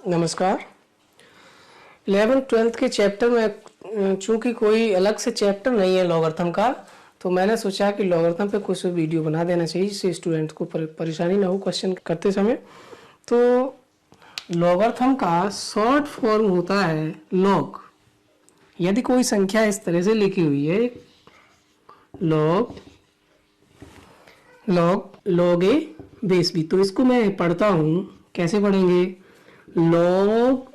नमस्कार। 11th-12th के chapter में चूंकि कोई अलग से चैप्टर नहीं है लॉगरिथम का, तो मैंने सोचा कि लॉगरिथम पे कुछ वीडियो बना देना चाहिए जिससे स्टूडेंट को परेशानी ना हो क्वेश्चन करते समय। तो लॉगरिथम का शॉर्ट फॉर्म होता है लॉग। यदि कोई संख्या इस तरह से लिखी हुई है log log log A base B, तो इसको मैं पढ़ता हूँ। कैसे पढ़ेंगे? Log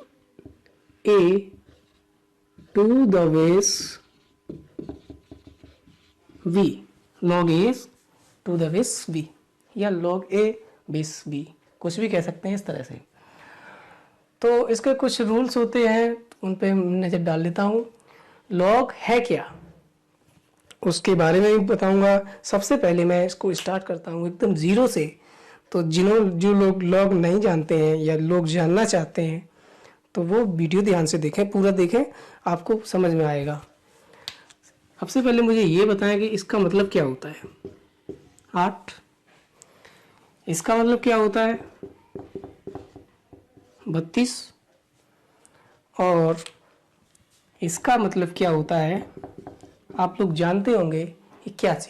A to the base B, log A to the base B या लॉग ए बेस बी, कुछ भी कह सकते हैं इस तरह से। तो इसके कुछ रूल्स होते हैं, उन पे नज़र डाल लेता हूँ। लॉग है क्या, उसके बारे में भी बताऊंगा। सबसे पहले मैं इसको स्टार्ट करता हूँ एकदम ज़ीरो से। तो जो लोग लॉग नहीं जानते हैं या लोग जानना चाहते हैं तो वो वीडियो ध्यान से देखें, पूरा देखें, आपको समझ में आएगा। सबसे पहले मुझे ये बताएं कि इसका मतलब क्या होता है। 8, इसका मतलब क्या होता है 32, और इसका मतलब क्या होता है आप लोग जानते होंगे 81।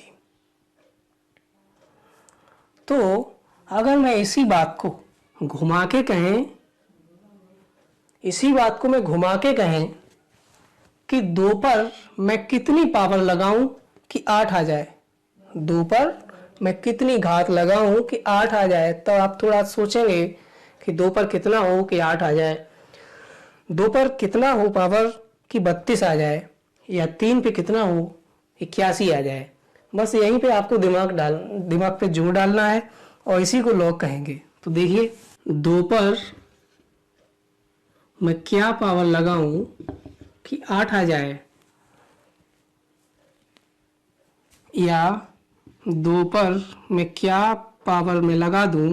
तो अगर मैं इसी बात को घुमा के कहें कि 2 पर मैं कितनी पावर लगाऊं कि 8 आ जाए, 2 पर मैं कितनी घात लगाऊं कि 8 आ जाए, तो आप थोड़ा सोचेंगे कि 2 पर कितना हो कि 8 आ जाए, 2 पर कितना हो पावर कि 32 आ जाए, या 3 पे कितना हो 81 आ जाए। बस यहीं पे आपको दिमाग पे जोर डालना है और इसी को लॉग कहेंगे। तो देखिए, 2 पर मैं क्या पावर लगाऊं कि 8 आ जाए, या 2 पर मैं क्या पावर में लगा दूं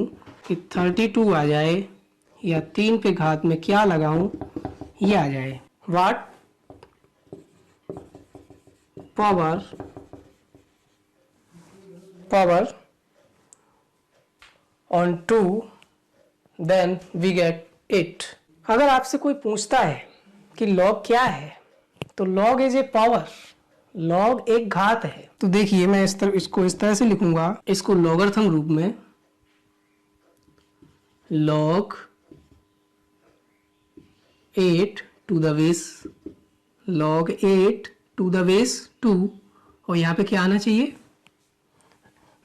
कि 32 आ जाए, या 3 पे घात में क्या लगाऊं ये आ जाए। What power on 2 then we get 8। अगर आपसे कोई पूछता है कि लॉग क्या है, तो log is a power, log एक घात है। तो देखिए, मैं इसको इस तरह से लिखूंगा, इसको लॉगरिथम रूप में, log 8 to the base, log 8 to the base 2, और यहाँ पे क्या आना चाहिए,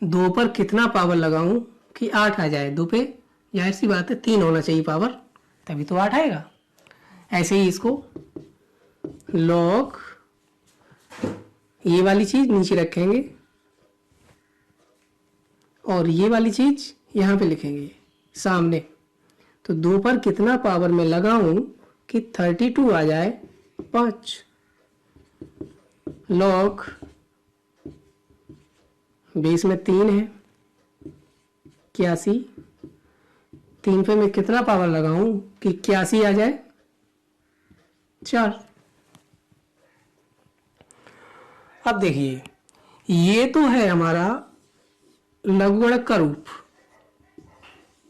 2 पर कितना पावर लगाऊं कि 8 आ जाए। 2 पे जाहिर सी बात है 3 होना चाहिए पावर, तभी तो 8 आएगा। ऐसे ही इसको लॉग, ये वाली चीज नीचे रखेंगे और ये वाली चीज यहाँ पे लिखेंगे सामने। तो 2 पर कितना पावर में लगाऊं कि 32 आ जाए 5, लॉग बेस में 3 है 81, 3 पे मैं कितना पावर लगाऊं कि 81 आ जाए 4। अब देखिए, ये तो है हमारा लघुगणक का रूप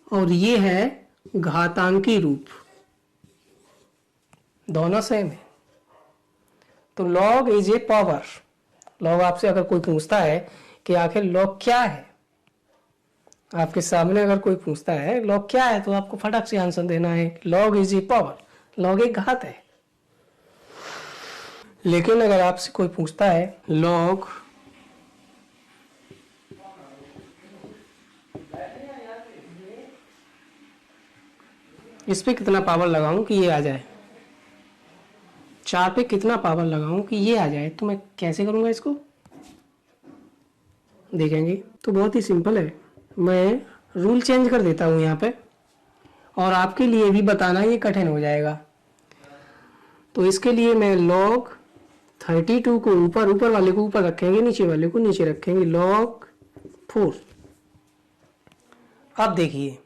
और ये है घातांकी रूप, दोनों सेम है। तो log is a power. Log, आपसे अगर कोई पूछता है कि आखिर लॉग क्या है, आपके सामने अगर कोई पूछता है लॉग क्या है, तो आपको फटाक से आंसर देना है log is a power, log एक घात है। लेकिन अगर आपसे कोई पूछता है लॉग इस पे कितना पावर लगाऊं कि ये आ जाए, 4 पे कितना पावर लगाऊं कि ये आ जाए, तो मैं कैसे करूंगा इसको, देखेंगे। तो बहुत ही सिंपल है, मैं रूल चेंज कर देता हूं यहाँ पे, और आपके लिए भी बताना ये कठिन हो जाएगा। तो इसके लिए मैं लॉग 32 को ऊपर वाले को ऊपर रखेंगे, नीचे वाले को नीचे रखेंगे, लॉग 4। अब देखिए,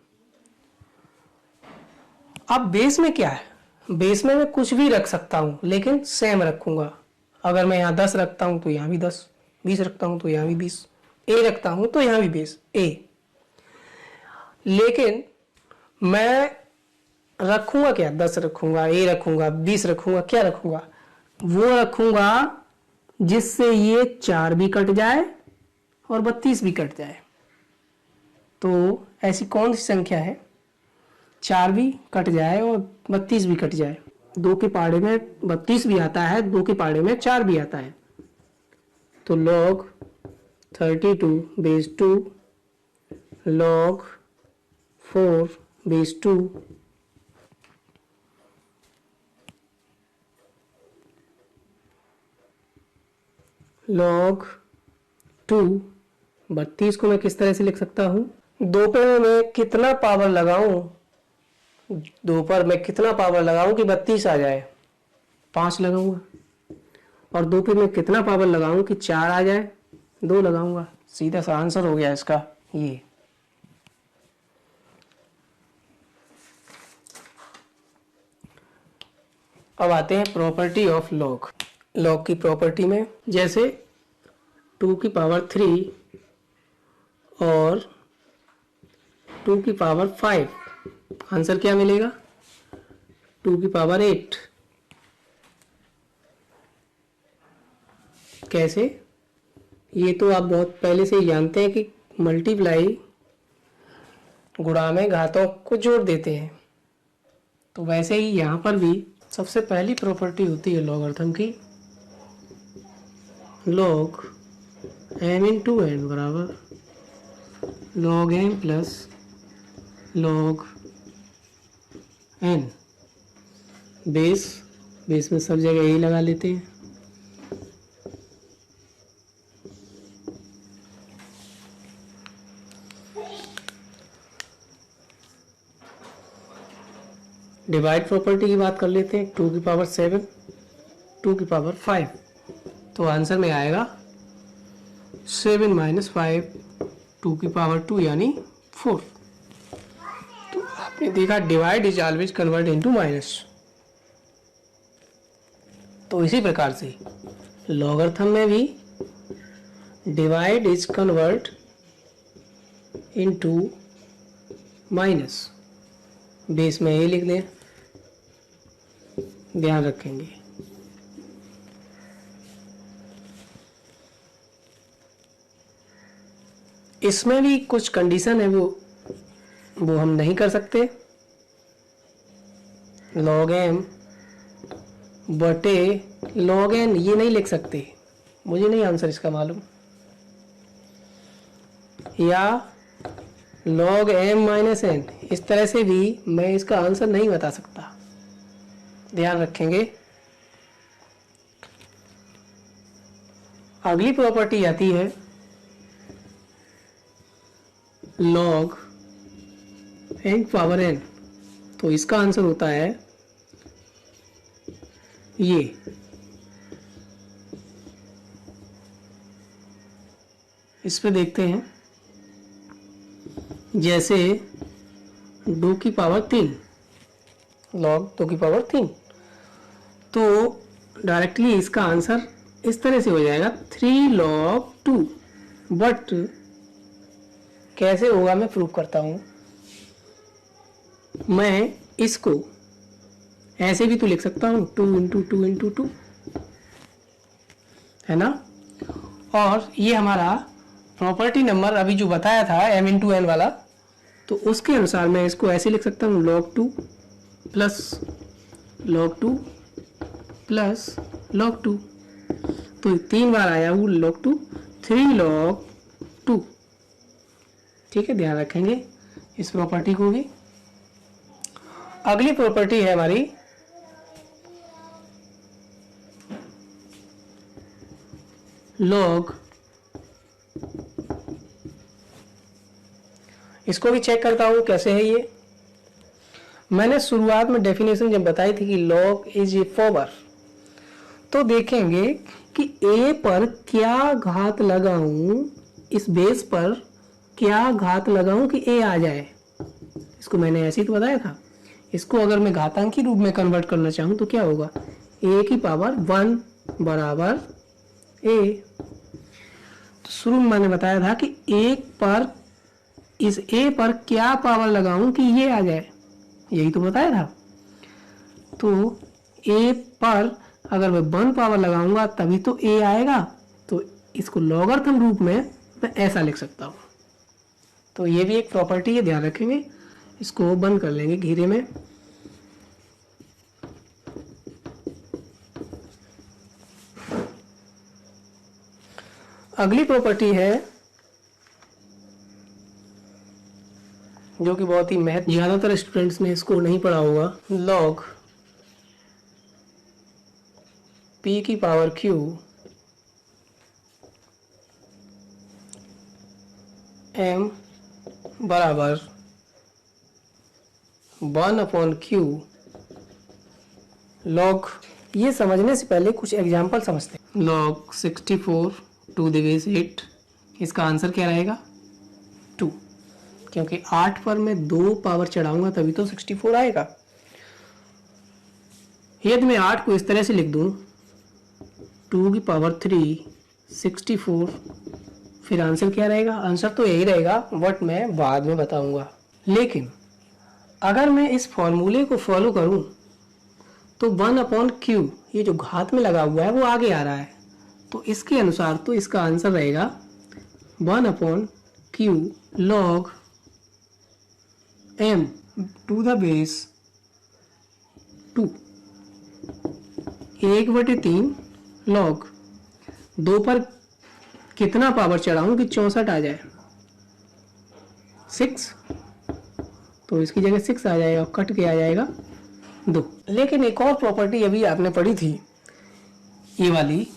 अब बेस में क्या है, बेस में मैं कुछ भी रख सकता हूं लेकिन सेम रखूंगा। अगर मैं यहाँ 10 रखता हूं तो यहाँ भी 10, 20 रखता हूं तो यहाँ भी 20, ए रखता हूं तो यहाँ भी बेस ए। लेकिन मैं रखूंगा क्या, 10 रखूंगा, ए रखूंगा, 20 रखूंगा, क्या रखूंगा, वो रखूंगा जिससे ये 4 भी कट जाए और 32 भी कट जाए। तो ऐसी कौन सी संख्या है 4 भी कट जाए और 32 भी कट जाए? 2 के पहाड़े में 32 भी आता है, 2 के पहाड़े में 4 भी आता है। तो log 32/2 log 4/2 log 2। 32 को मैं किस तरह से लिख सकता हूँ? 2 पे मैं कितना पावर लगाऊं, 2 पर मैं कितना पावर लगाऊं कि 32 आ जाए? 5 लगाऊंगा। और 2 पे मैं कितना पावर लगाऊं कि 4 आ जाए? 2 लगाऊंगा। सीधा सा आंसर हो गया इसका ये। अब आते हैं प्रॉपर्टी ऑफ लॉग। लॉग की प्रॉपर्टी में जैसे 2 की पावर 3 और 2 की पावर 5, आंसर क्या मिलेगा? 2 की पावर 8। कैसे? ये तो आप बहुत पहले से ही जानते हैं कि मल्टीप्लाई गुणा में घातों को जोड़ देते हैं। तो वैसे ही यहाँ पर भी सबसे पहली प्रॉपर्टी होती है लॉगरिथम की, log m इंटू n बराबर log m plus log n। Base में सब जगह यही लगा लेते हैं। डिवाइड प्रॉपर्टी की बात कर लेते हैं। 2 की पावर 7, 2 की पावर 5, तो आंसर में आएगा 7 - 5, 2 की पावर 2 यानी 4। तो आपने देखा divide is always convert into minus. तो इसी प्रकार से लॉगरिथम में भी divide is convert into minus. Base में ये लिख लें, ध्यान रखेंगे। इसमें भी कुछ कंडीशन है, वो हम नहीं कर सकते। log m बटे log n ये नहीं लिख सकते, मुझे नहीं आंसर इसका मालूम। या log m माइनस n, इस तरह से भी मैं इसका आंसर नहीं बता सकता। ध्यान रखेंगे। अगली प्रॉपर्टी आती है log n पावर n। तो इसका आंसर होता है ये। इस पे देखते हैं, जैसे 2 की पावर 3 log 2 की पावर 3, तो डायरेक्टली इसका आंसर इस तरह से हो जाएगा 3 log 2। बट कैसे होगा मैं प्रूव करता हूं। मैं इसको ऐसे भी तो लिख सकता हूं, 2 × 2 × 2, है ना। और ये हमारा प्रॉपर्टी नंबर अभी जो बताया था m × n वाला, तो उसके अनुसार मैं इसको ऐसे लिख सकता हूँ log 2 plus log 2 plus log 2। तो 3 बार आया वो log 2, 3 log 2। ठीक है, ध्यान रखेंगे इस प्रॉपर्टी को भी। अगली प्रॉपर्टी है हमारी log। इसको भी चेक करता हूं कैसे है ये। मैंने शुरुआत में डेफिनेशन जब बताई थी कि log इज ए पावर, तो देखेंगे कि a पर क्या घात लगाऊं, इस बेस पर क्या घात लगाऊं कि a आ जाए। इसको मैंने ऐसे ही तो बताया था। इसको अगर मैं घातांकी रूप में कन्वर्ट करना चाहूं तो क्या होगा, a की पावर 1 बराबर a। तो शुरू में मैंने बताया था कि एक पर, इस a पर क्या पावर लगाऊं कि ये आ जाए। यही तो बताया था। तो a पर अगर मैं 1 पावर लगाऊंगा तभी तो a आएगा, तो इसको लॉगरिथम रूप में मैं ऐसा लिख सकता हूँ। तो ये भी एक प्रॉपर्टी है, ध्यान रखेंगे। इसको बंद कर लेंगे घेरे में। अगली प्रॉपर्टी है जो कि बहुत ही ज़्यादातर स्टूडेंट्स ने इसको नहीं पढ़ा होगा, लॉग p की पावर q m बराबर 1/q लॉग। ये समझने से पहले कुछ एग्जाम्पल समझते हैं। लॉग 64 टू द बेस 8, इसका आंसर क्या रहेगा? 2, क्योंकि 8 पर मैं 2 पावर चढ़ाऊंगा तभी तो 64 आएगा। यदि मैं 8 को इस तरह से लिख दूं 2 की पावर 3 64, फिर आंसर क्या रहेगा? आंसर तो यही रहेगा, बट मैं बाद में बताऊंगा। लेकिन अगर मैं इस फॉर्मूले को फॉलो करूं तो 1/q ये जो घात में लगा हुआ है वो आगे आ रहा है, तो इसके अनुसार तो इसका आंसर रहेगा 1/q log m to the base 2, 1/3 log 2 पर कितना पावर चढ़ाऊं कि 64 आ जाए? 6, तो इसकी जगह 6 आ जाएगा, कट के आ जाएगा 2। लेकिन एक और प्रॉपर्टी अभी आपने पढ़ी थी, ये वाली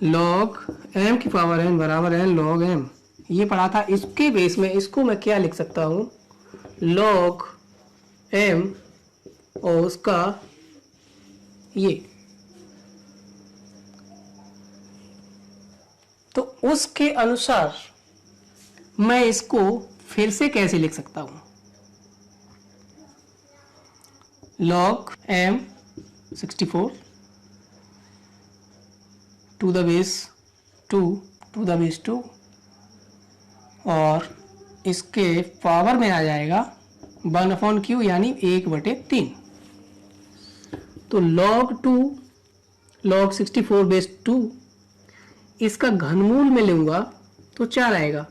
log m की पावर n बराबर है log m, ये पढ़ा था। इसके बेस में इसको मैं क्या लिख सकता हूँ? log m और उसका ये, तो उसके अनुसार मैं इसको फिर से कैसे लिख सकता हूँ? log m 64 to the base 2 और इसके पावर में आ जाएगा 1/q यानी 1/3। तो log 64 बेस 2 इसका घनमूल में लूंगा तो 4 आएगा।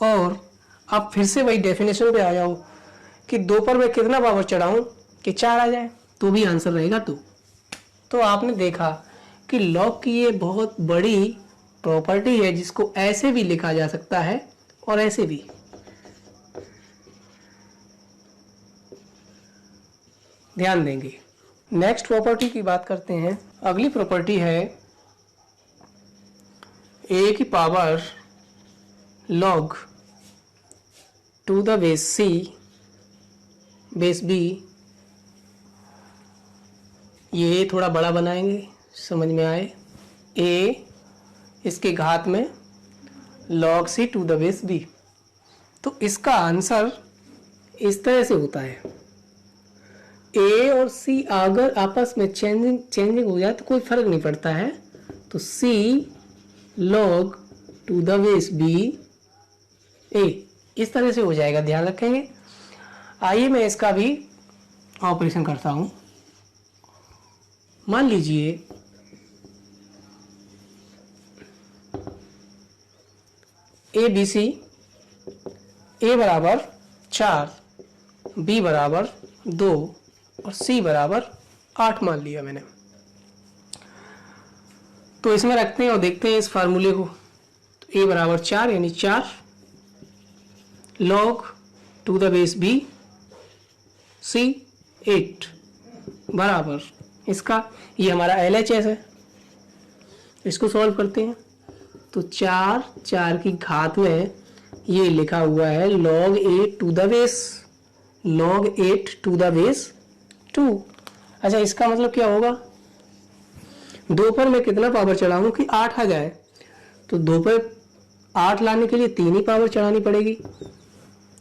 और अब फिर से वही डेफिनेशन पे आ जाओ कि 2 पर मैं कितना पावर चढ़ाऊं कि 4 आ जाए, तो भी आंसर रहेगा 2। तो आपने देखा कि लॉग की ये बहुत बड़ी प्रॉपर्टी है जिसको ऐसे भी लिखा जा सकता है और ऐसे भी। ध्यान देंगे। नेक्स्ट प्रॉपर्टी की बात करते हैं। अगली प्रॉपर्टी है a की power log to the base c base b, ये थोड़ा बड़ा बनाएंगे समझ में आए। a इसके घात में log c to the base b, तो इसका आंसर इस तरह से होता है। a और c अगर आपस में चेंजिंग हो जाए तो कोई फर्क नहीं पड़ता है, तो c log to the base b a इस तरह से हो जाएगा, ध्यान रखेंगे। आइए मैं इसका भी ऑपरेशन करता हूं। मान लीजिए ए बी सी, ए बराबर 4, बी बराबर 2 और सी बराबर 8 मान लिया मैंने। तो इसमें रखते हैं और देखते हैं इस फार्मूले को। तो ए बराबर 4 यानी 4 log to the base b c 8 बराबर इसका, ये हमारा LHS है, इसको सॉल्व करते हैं। तो 4 की घात में ये लिखा हुआ है log 8 टू द बेस 2। अच्छा, इसका मतलब क्या होगा? 2 पर मैं कितना पावर चढ़ाऊं कि 8 आ जाए? तो 2 पर 8 लाने के लिए 3 ही पावर चढ़ानी पड़ेगी,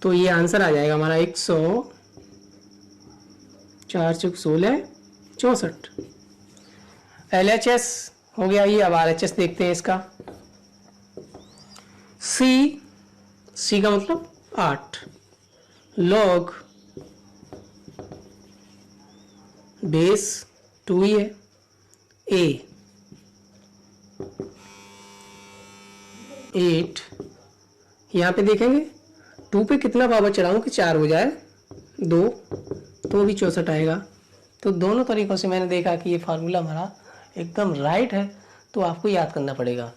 तो ये आंसर आ जाएगा हमारा 100, 4 चौक 16 64। LHS हो गया ये। अब RHS देखते हैं इसका। C का मतलब 8 log बेस 2 ही है, ए 8, यहाँ पे देखेंगे 2 पे कितना पावर चढ़ाऊँ कि 4 हो जाए, 2, तो भी 64 आएगा। तो दोनों तरीक़ों से मैंने देखा कि ये फार्मूला हमारा एकदम राइट है, तो आपको याद करना पड़ेगा,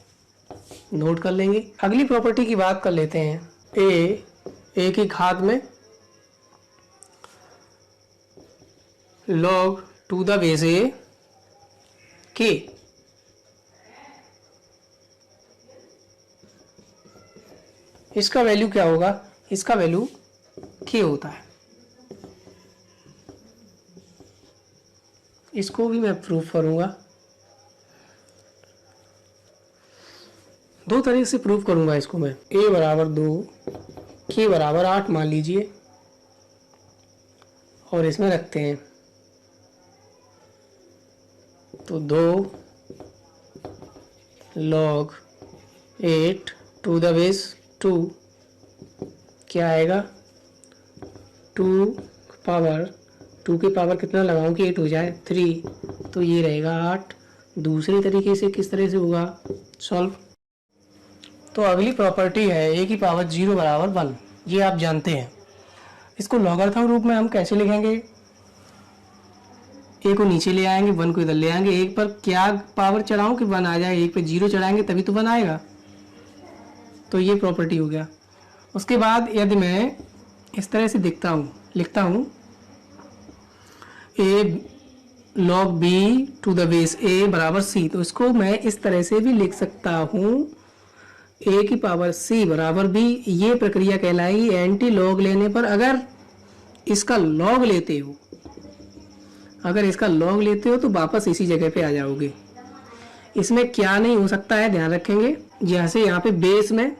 नोट कर लेंगे। अगली प्रॉपर्टी की बात कर लेते हैं, ए की घात में log 2 the base a k, इसका वैल्यू क्या होगा, इसका वैल्यू k होता है। इसको भी मैं प्रूफ करूंगा, दो तरीके से प्रूफ करूंगा इसको मैं। a बराबर 2, k बराबर 8 मान लीजिए, और इसमें रखते हैं तो 2 log 8 to the base 2 क्या आएगा, 2 के पावर कितना लगाऊं कि 8 हो जाए, 3, तो ये रहेगा 8। दूसरे तरीके से किस तरह से होगा सॉल्व, तो अगली प्रॉपर्टी है a की पावर 0 बराबर 1, ये आप जानते हैं। इसको लॉगरिथम रूप में हम कैसे लिखेंगे, a को नीचे ले आएंगे, 1 को इधर ले आएंगे। 1 पर क्या पावर चढ़ाऊं कि 1 आ जाए, 1 पे 0 चढ़ाएंगे तभी तो 1 आएगा, तो ये प्रॉपर्टी हो गया। उसके बाद यदि मैं इस तरह से लिखता हूँ a log b to the base a बराबर c, तो इसको मैं इस तरह से भी लिख सकता हूँ a की पावर c बराबर b। ये प्रक्रिया कहलाएगी एंटी लॉग लेने पर। अगर इसका लॉग लेते हो तो वापस इसी जगह पे आ जाओगे। इसमें क्या नहीं हो सकता है ध्यान रखेंगे, जैसे यहाँ पे बेस में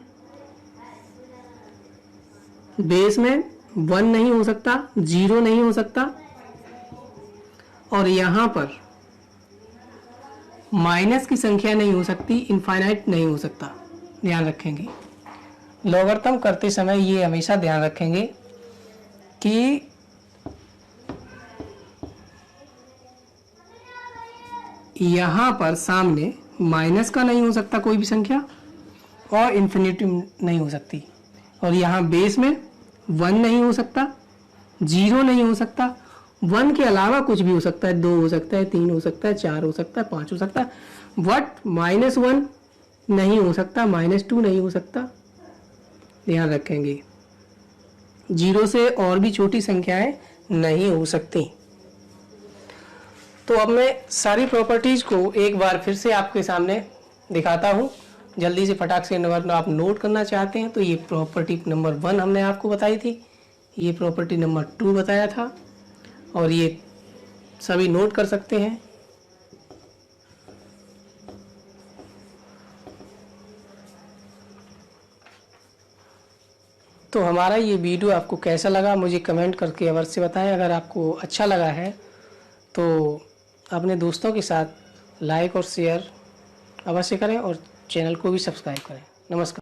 1 नहीं हो सकता, 0 नहीं हो सकता, और यहाँ पर माइनस की संख्या नहीं हो सकती, इनफाइनाइट नहीं हो सकता, ध्यान रखेंगे। लॉगरिथम करते समय ये हमेशा ध्यान रखेंगे कि यहाँ पर सामने माइनस का नहीं हो सकता कोई भी संख्या, और इन्फिनिटी नहीं हो सकती, और यहाँ बेस में 1 नहीं हो सकता, 0 नहीं हो सकता, 1 के अलावा कुछ भी हो सकता है, 2 हो सकता है, 3 हो सकता है, 4 हो सकता है, 5 हो सकता है, बट -1 नहीं हो सकता, -2 नहीं हो सकता, ध्यान रखेंगे। 0 से और भी छोटी संख्याएं नहीं हो सकती। तो अब मैं सारी प्रॉपर्टीज को एक बार फिर से आपके सामने दिखाता हूँ, जल्दी से फटाक से। अगर आप नोट करना चाहते हैं तो ये प्रॉपर्टी नंबर 1 हमने आपको बताई थी, ये प्रॉपर्टी नंबर 2 बताया था, और ये सभी नोट कर सकते हैं। तो हमारा ये वीडियो आपको कैसा लगा मुझे कमेंट करके अवश्य बताएं। अगर आपको अच्छा लगा है तो अपने दोस्तों के साथ लाइक और शेयर अवश्य करें, और चैनल को भी सब्सक्राइब करें। नमस्कार।